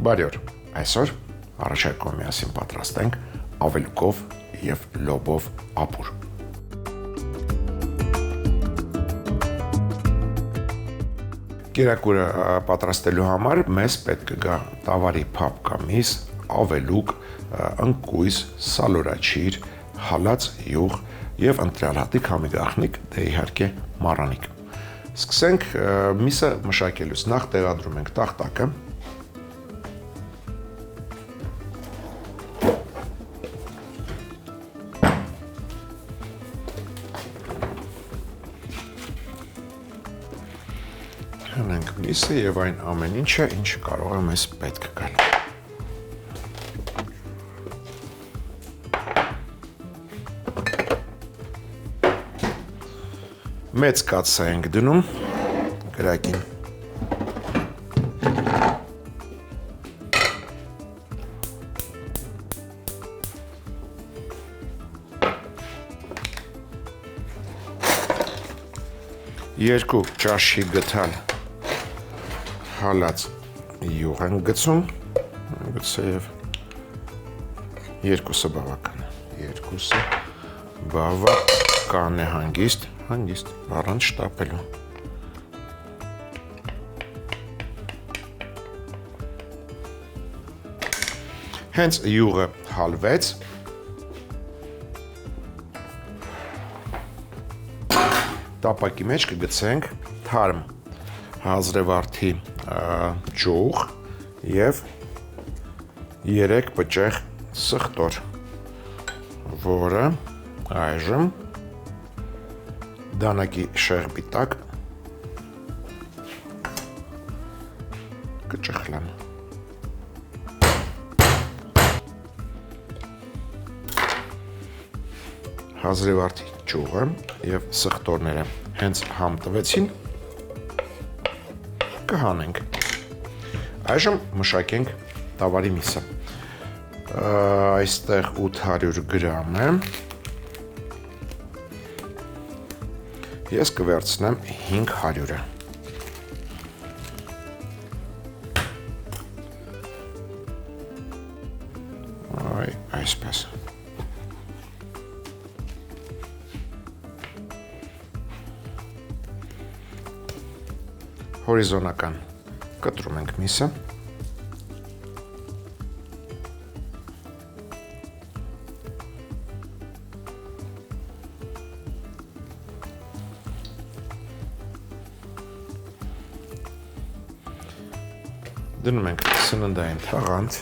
Բարի օր, այսօր առաջարկում միասին պատրաստենք ավելուկով և լոբով ապուր։ Կերակուրը պատրաստելու համար մեզ պետք կգա տավարի փափ կամ միս, ավելուկ, ընկույզ, սալորաչիր, հալած յուղ և ընտրյալ հատիկ համի գաղտնիք, դե իհարկե մառանիկ։ Սկսենք միսը մշակելուց, նախ տեղադրում ենք տախտակը, հնենք միսը և այն ամեն ինչը, ինչ կարող է մեզ պետք գալ։ Մեծ կաթսա ենք դնում կրակին։ Երկու ճաշի գթալ հալած յուղ ենք գցում, գուցե և երկուսը բավական է, երկուսը բավական է հանգիստ, առանց շտապելու։ Հենց յուղը հալվեց, տապակի մեջ կգցենք թարմ հազրևարդի ջուղ և 3 պճեղ սխտոր, որը այժմ դանակի շեղբի տակ կճխլեմ։ Հազրևարդի ջուղը և սխտորները հենց համ տվեցին, կհանենք։ Այժմ մշակենք տավարի միսը։ Այստեղ 800 գրամ է։ Ես կվերցնեմ 500-ը։ Այսպես։ Հորիզոնական կտրում ենք միսը։ Դնում ենք սննդային թաղանթ։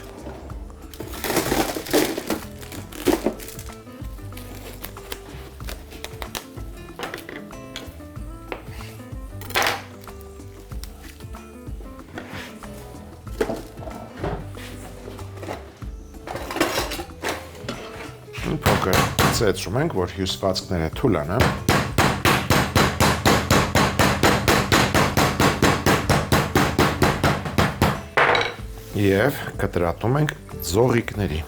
Փոքր ծեծում ենք, որ հյուսվածքները թուլանան։ Եվ կտրատում ենք ձողիկների։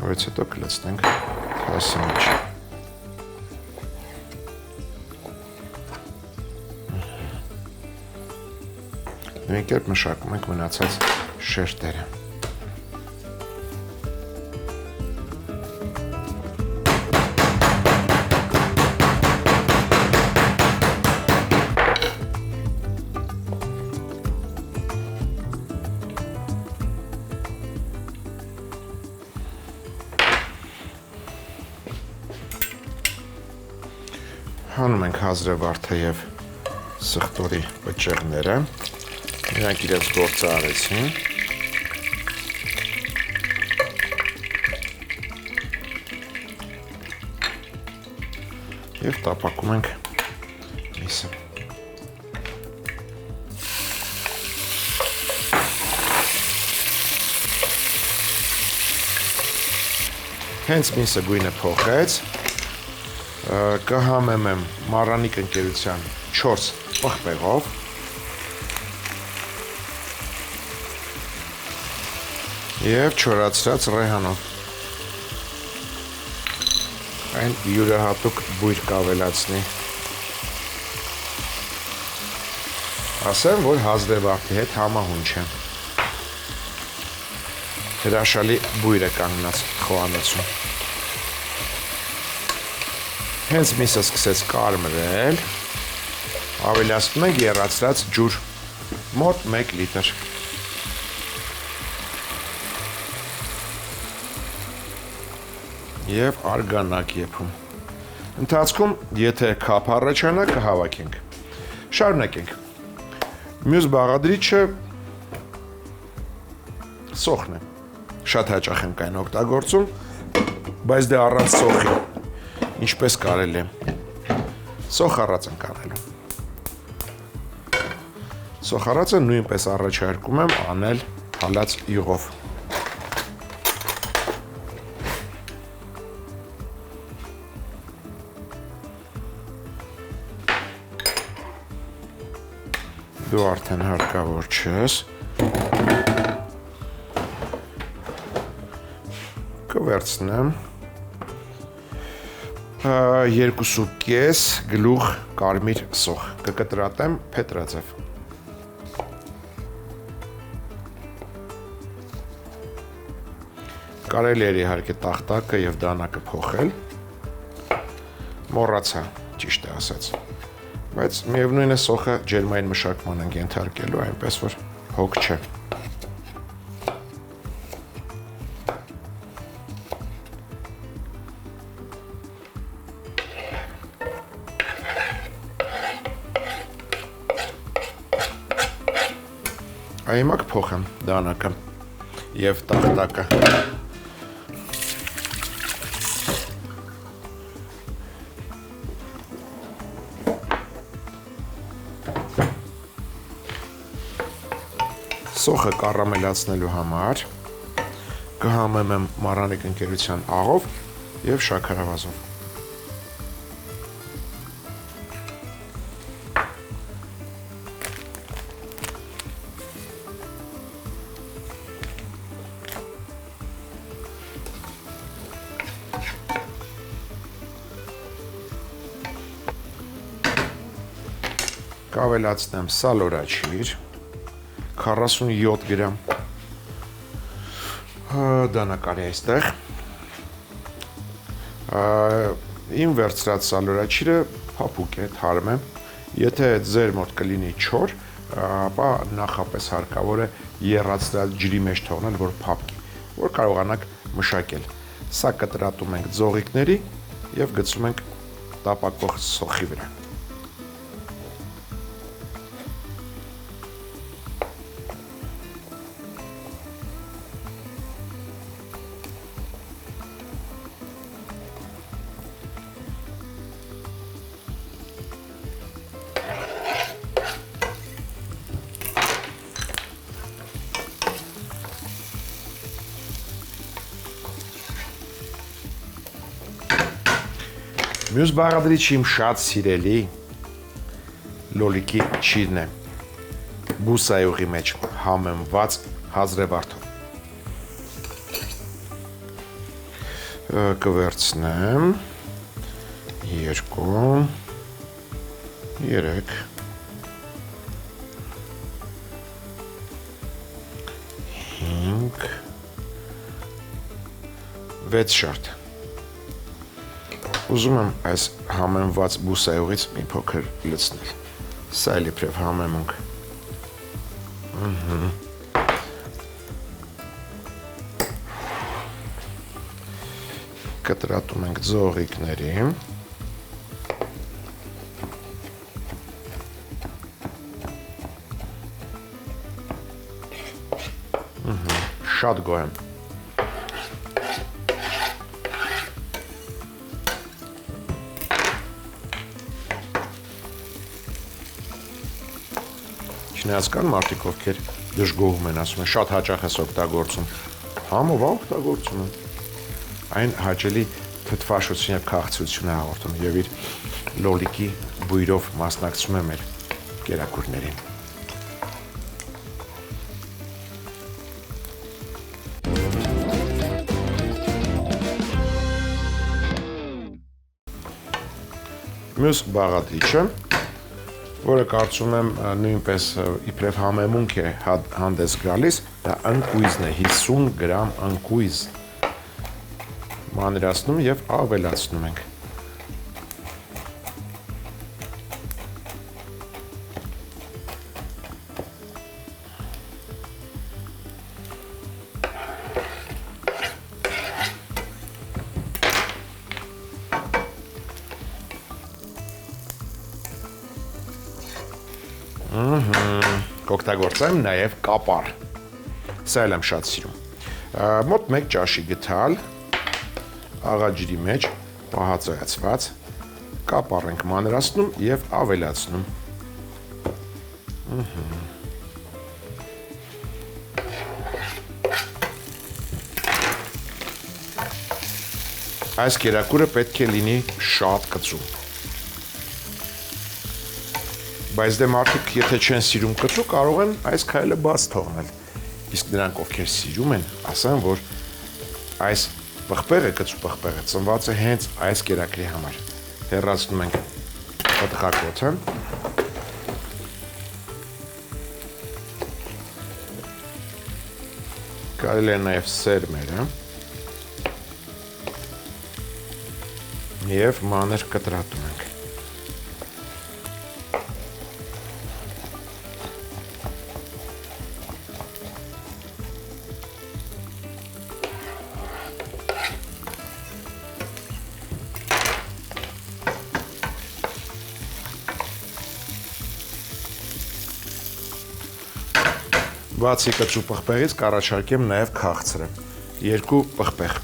Որից հետո կլցնենք թասի մեջ։ Նույն կերպ մշակում ենք մնացած շերտերը։ Հանում ենք հազրևարդը և սխտորի պճեղները, նրանք իրենց գործը արեցին։ Եվ տապակում ենք միսը։ Հենց միսը գույնը փոխեց, կհամեմեմ մառանիկ ընկերության 4 պղպեղով Եվ չորացրած ռեհանով։ Այն յուրահատուկ բույր կավելացնի։ Ասեմ, որ հազդեվարդի հետ համահունչ է։ Հրաշալի բույր է կանգնած խոհանոցում։ Հենց միսը սկսեց կարմրել, ավելացնում ենք եռացրած ջուր, մոտ 1 լիտր։ Եվ արգանակ եփում։ Ընթացքում, եթե քափ առաջանա, կհավաքենք։ Շարունակենք։ Մյուս բաղադրիչը սոխն է։ Շատ հաճախ ենք այն օգտագործում, բայց դե առանց սոխի ինչպես կարելի է։ Սոխառած ենք անելու։ Սոխառածը նույնպես առաջարկում եմ անել հալած յուղով։ Դու արդեն հարկավոր չես։ Կվերցնեմ 2.5 գլուխ կարմիր սոխ, կկտրատեմ փետրաձև։ Կարելի է իհարկե տախտակը եւ դանակը փոխել։ Մոռացա, ճիշտ է ասած։ Բայց միևնույն է սոխը ջերմային մշակման ենք ենթարկելու, այնպես որ հոգ չէ։ Հիմա կփոխեմ դանակը եւ տախտակը։ Սոխը կարամելացնելու համար կհամեմեմ Մարանիկ ընկերության աղով եւ շաքարավազով։ Կավելացնեմ սալորաչիր 47 գրամ, դանակարի այստեղ, իմ վերցրած սալորաչիրը փափուկ է, թարմ է, եթե ձեր մոտ կլինի չոր, ապա նախապես հարկավոր է եռացրած ջրի մեջ թողնել, որ փափկի, որ կարողանաք մշակել, սա կտրատում ենք ձողիկների և գցում ենք տապակող սոխի վրա։ Մյուս բաղադրիչը իմ շատ սիրելի լոլիկի չիրն է, բուսայուղի մեջ համեմված հազրեվարդով։ Կվերցնեմ 2, 3, 5, 6 շարդ։ Ուզում եմ այս համեմված բուսայուղից մի փոքր լցնել։ Սա էլ իբրև համեմունք։ Կտրատում ենք ձողիկների։ Շատ գոհ եմ։ Չնայած կան մարդիկ, ովքեր դժգոհում են, ասում են, շատ հաճախ ես օգտագործում։ Համով օգտագործում եմ։ Այն հաճելի թթվաշություն եւ քաղցրություն է հաղորդում եւ իր լոլիկի բույրով մասնակցում է մեր կերակուրներին։ Մյուս բաղադրիչը, որը կարծում եմ նույնպես իբրև համեմունք է հանդես գալիս, դա ընկույզն է, 50 գրամ ընկույզ մանրացնում և ավելացնում ենք։ Կօգտագործեմ նաև կապար, սա էլ եմ շատ սիրում, մոտ 1 ճաշի գթալ, աղաջրի մեջ պահածոյացված, կապար ենք մանրացնում և ավելացնում։ Այս կերակուրը պետք է լինի շատ կծու։ Բայց դե մարդիկ, եթե չեն սիրում կծու, կարող են այս քայլը բաց թողնել։ Իսկ նրանք, ովքեր սիրում են, ասեն, որ այս պղպեղը, կծու պղպեղը, ծնված է հենց այս կերակրի համար։ Հեռացնում ենք պտղակոթը։ Կարելի է նաև սերմերը և մանր կտրատում ենք։ Բացի կծու պղպեղից կառաջարկեմ նաև քաղցրը, 2 պղպեղ,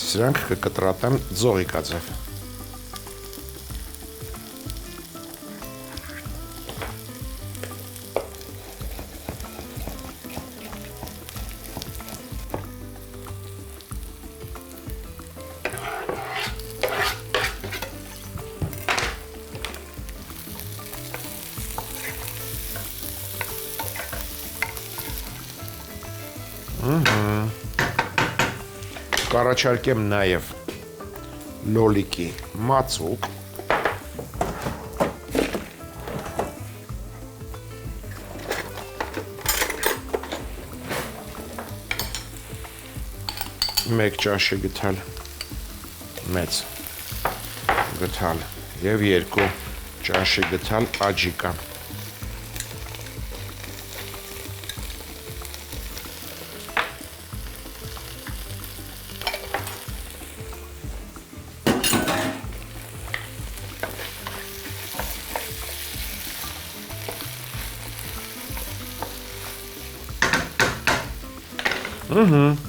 սրանք կկտրատեմ ձողիկաձև։ Կառաջարկեմ նաև լոլիկի մածուկ, մեկ ճաշի գթալ, մեծ գթալ և 2 ճաշի գթալ աջիկա։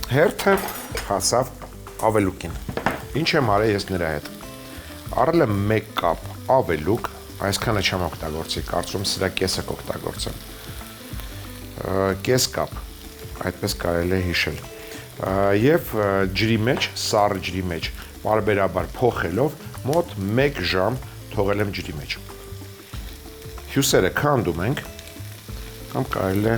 Հերթը հասավ ավելուկին, ինչ եմ արել ես նրա հետ, առել եմ 1 կապ ավելուկ, այսքանը չեմ օգտագործի, կարծում սրա կեսը կօգտագործեմ, կես կապ, այդպես կարելի է հիշել, և ջրի մեջ, սառը ջրի մեջ, պարբերաբար փոխելով, մոտ 1 ժամ թողել եմ ջրի մեջ, հյուսերը քանդում ենք, կամ կարելի է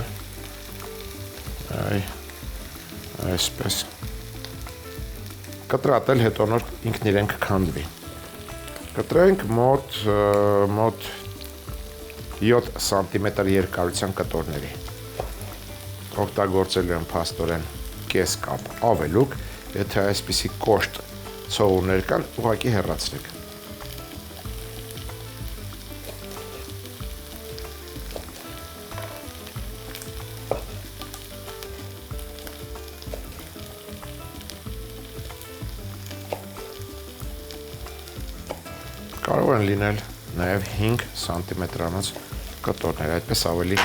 այսպես կտրատել, հետո նոր ինքն իրեն կքանդվի։ Կտրենք մոտ 7 սանտիմետր երկարության կտորների։ Օգտագործելու եմ փաստորեն կես կապ ավելուկ, եթե այսպիսի կոշտ ցողուններ կան, ուղղակի հեռացրեք։ Կարող են լինել նաև 5 սանտիմետրանոց կտորներ, այդպես ավելի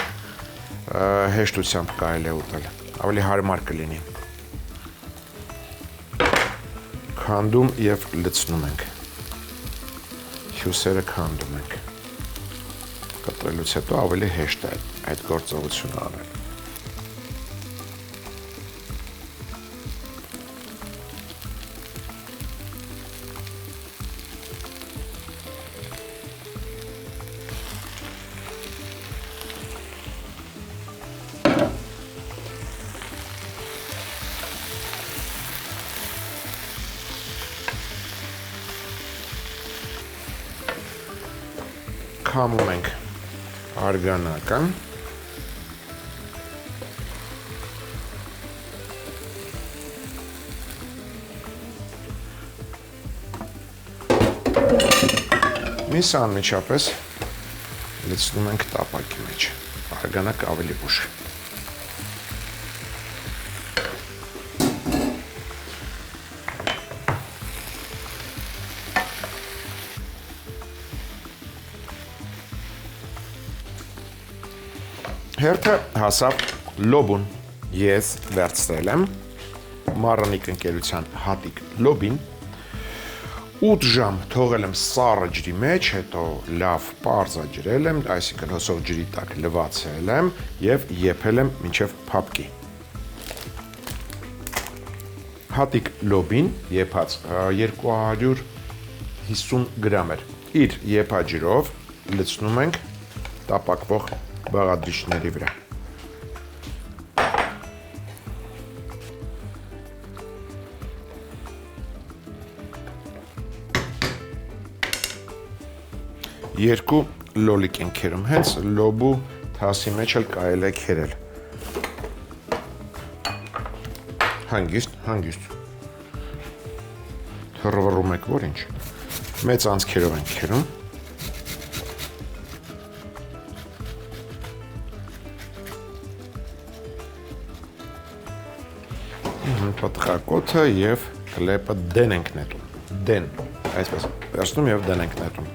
հեշտությամբ կարելի է ուտել, ավելի հարմար կլինի։ Քանդում և լցնում ենք, հյուսերը քանդում ենք, կտրելուց հետո ավելի հեշտ է այդ գործողությունը անել։ Քամում ենք արգանակը։ Միս անմիջապես լցնում ենք տապակի մեջ, արգանակը ավելի ուշ։ Հերթը հասավ լոբուն, ես վերցրել եմ Մարանիկ ընկերության հատիկ լոբին, 8 ժամ թողել եմ սառը ջրի մեջ, հետո լավ պարզաջրել եմ, այսինքն հոսող ջրի տակ լվացել եմ և եփել եմ մինչև փափկի։ Հատիկ լոբին եփած 250 գրամ էր։ Իր եփաջրով լցնում ենք տապակվող բաղադրիչների վրա։ Երկու լոլիկ են քերում, հենց լոբու թասի մեջ էլ կարելի է քերել։ Հանգիստ։ Թռվռում եք, որ ինչ։ Մեծ անցքերով ենք քերում։ Պտղակոթը և կլեպը դեն ենք նետում։ Դեն, այսպես, վերցնում և դեն ենք նետում։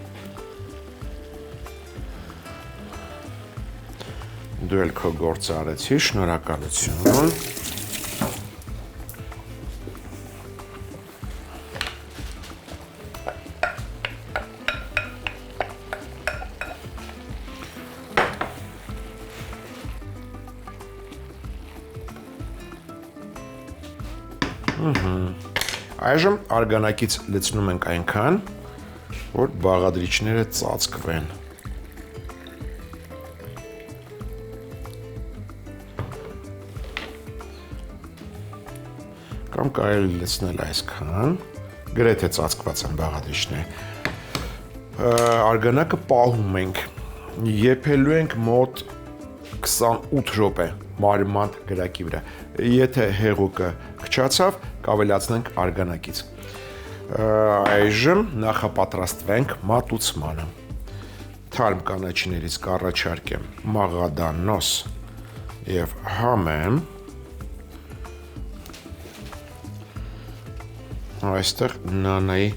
Դու էլ քո գործը արեցի, շնորհակալություն։ Այժմ արգանակից լցնում ենք այնքան, որ բաղադրիչները ծածկվեն։ Կամ կարելի լցնել այսքան, գրեթե ծածկված են բաղադրիչները։ Արգանակը պահում ենք, եփելու ենք մոտ 28 րոպե մարմանդ գրակի վրա։ Եթե հեղուկը քչացավ, կավելացնենք արգանակից։ Այժմ նախապատրաստվենք մատուցմանը։ Թարմ կանաչիներից կառաջարկեմ մաղադանոս և համեմ։ Այստեղ նանայի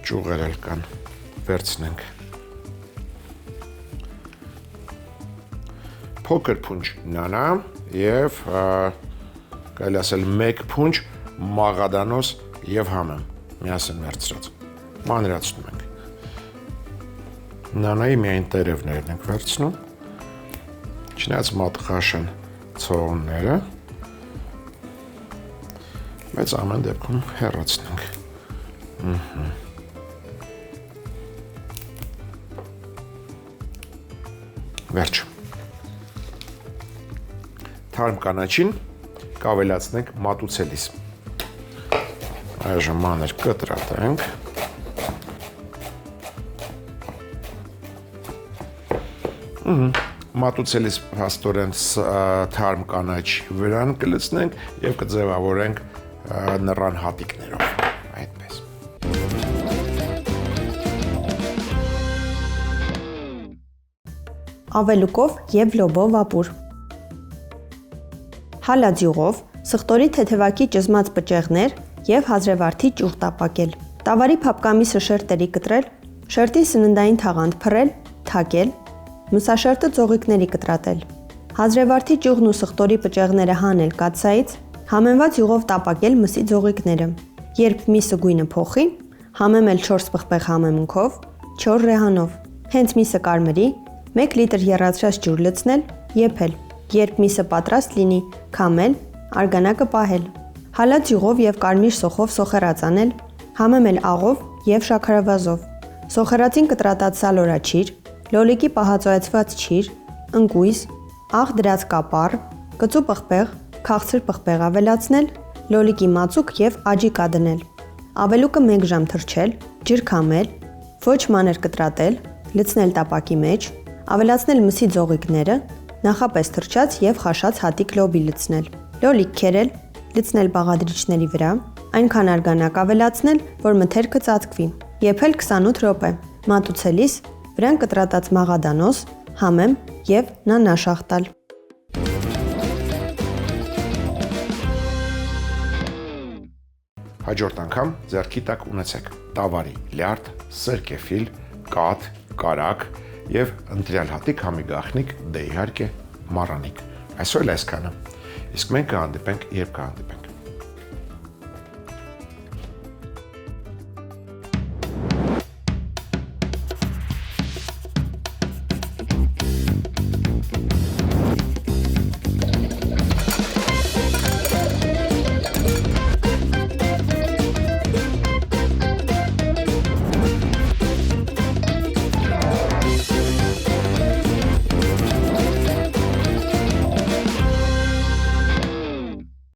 ճյուղեր էլ կան, վերցնենք։ Փոքր փունջ նանա և կարելի ասել 1 փունջ մաղադանոս և համեմ միասին վերցրած, մանրացնում ենք։ Նանայի միայն տերևներն ենք վերցնում, չնայած մատղաշ են ցողունները, բայց ամեն դեպքում հեռացնենք։ Վերջ։ Թարմ կանաչին կավելացնենք մատուցելիս։ Այժմ մանր կտրատենք։ Մատուցելիս հաստորեն թարմ կանաչի վրան կլցնենք և կձևավորենք նռան հատիկներով, այդպես։ Ավելուկով և լոբով ապուր։ Հալաձյուղով, սխտորի թեթևակի ճզմած պճեղներ և հազրևարդի ճյուղ տապակել։ Տավարի փափկամիսը շերտերի կտրել, շերտի սննդային թաղանթ փռել, թակել, մսաշերտը ծողիկների կտրատել։ Հազրևարդի ճյուղն ու սխտորի պճեղները հանել կաթսայից, համեմված յուղով տապակել մսի ձողիկները։ Երբ միսը գույնը փոխի, համեմել 4 պղպեղ համեմունքով, 4 ռեհանով։ Հենց միսը կարմրի, 1 լիտր եռացրած ջուր լցնել, եփել։ Երբ միսը պատրաստ լինի, քամել, արգանակը պահել։ Հալած յուղով և կարմիր սոխով սոխերած անել, համեմել աղով և շաքարավազով։ Սոխերածին կտրատած սալորաչիր, լոլիկի պահածոյացված չիր, ընկույզ, աղ դրած կապար, կծու պղպեղ, քաղցր պղպեղ ավելացնել, լոլիկի մածուկ և աջիկա դնել։ Ավելուկը 1 ժամ թրջել, ջրքամել, ոչ մանր կտրատել, լցնել տապակի մեջ, ավելացնել մսի ձողիկները, նախապես թրջած եւ խաշած հատիկ լոբի լցնել, լոլիկ քերել, լցնել բաղադրիչների վրա, այնքան արգանակ ավելացնել, որ մթերքը ծածկվի, եփել 28 րոպե, մատուցելիս վրան կտրատած մաղադանոս, համեմ եւ նանաշաղ տալ։ Հաջորդ անգամ ձեռքի տակ ունեցեք տավարի լյարդ, սրկեֆիլ, կաթ, կարագ եւ ընտրյալ հատիկ համի գաղտնիք, դե իհարկե մառանիկ։ Այսօր այսքանը։ Իսկ մենք կհանդիպենք, երբ կհանդիպենք։